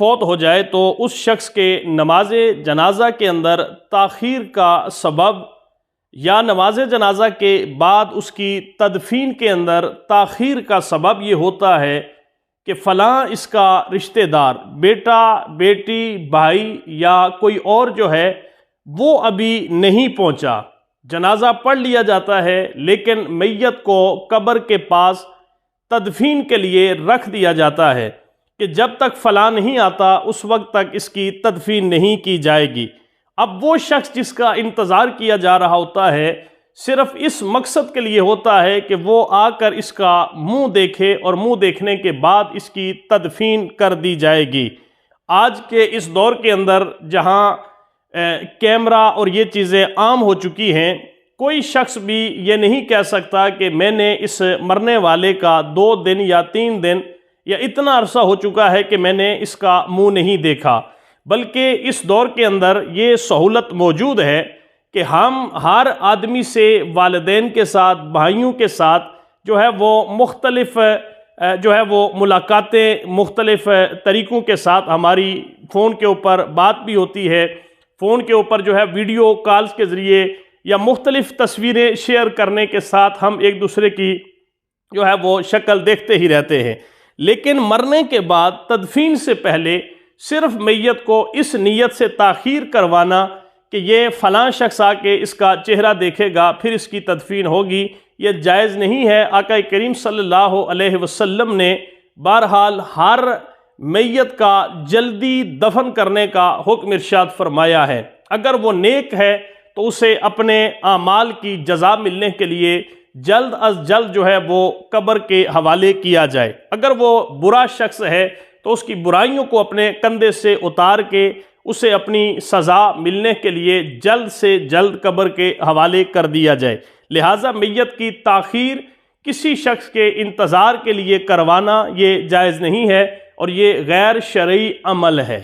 فوت ہو جائے تو اس شخص کے نماز جنازہ کے اندر تاخیر کا سبب یا نماز جنازہ کے بعد اس کی تدفین کے اندر تاخیر کا سبب یہ ہوتا ہے کہ فلاں اس کا رشتہ دار، بیٹا، بیٹی، بھائی یا کوئی اور جو ہے وہ ابھی نہیں پہنچا۔ جنازہ پڑھ لیا جاتا ہے لیکن میت کو قبر کے پاس تدفین کے لیے رکھ دیا جاتا ہے کہ جب تک فلاں نہیں آتا اس وقت تک اس کی تدفین نہیں کی جائے گی۔ اب وہ شخص جس کا انتظار کیا جا رہا ہوتا ہے صرف اس مقصد کے لیے ہوتا ہے کہ وہ آ کر اس کا منہ دیکھے اور منہ دیکھنے کے بعد اس کی تدفین کر دی جائے گی۔ آج کے اس دور کے اندر جہاں کیمرہ اور یہ چیزیں عام ہو چکی ہیں، کوئی شخص بھی یہ نہیں کہہ سکتا کہ میں نے اس مرنے والے کا 2 دن یا 3 دن یا اتنا عرصہ ہو چکا ہے کہ میں نے اس کا منہ نہیں دیکھا، بلکہ اس دور کے اندر یہ سہولت موجود ہے کہ ہم ہر آدمی سے والدین کے ساتھ، بھائیوں کے ساتھ جو ہے وہ مختلف ملاقاتیں مختلف طریقوں کے ساتھ ہماری فون کے اوپر بات بھی ہوتی ہے، فون کے اوپر جو ہے ویڈیو کالز کے ذریعے یا مختلف تصویریں شیئر کرنے کے ساتھ ہم ایک دوسرے کی جو ہے وہ شکل دیکھتے ہی رہتے ہیں۔ لیکن مرنے کے بعد تدفین سے پہلے صرف میت کو اس نیت سے تاخیر کروانا کہ یہ فلاں شخص آ کے اس کا چہرہ دیکھے گا پھر اس کی تدفین ہوگی، یہ جائز نہیں ہے۔ آقا کریم صلی اللہ علیہ وسلم نے بہرحال ہر میت کا جلدی دفن کرنے کا حکم ارشاد فرمایا ہے۔ اگر وہ نیک ہے تو اسے اپنے اعمال کی جزا ملنے کے لیے جلد از جلد جو ہے وہ قبر کے حوالے کیا جائے، اگر وہ برا شخص ہے تو اس کی برائیوں کو اپنے کندھے سے اتار کے اسے اپنی سزا ملنے کے لیے جلد سے جلد قبر کے حوالے کر دیا جائے۔ لہٰذا میت کی تاخیر کسی شخص کے انتظار کے لیے کروانا یہ جائز نہیں ہے اور یہ غیر شرعی عمل ہے۔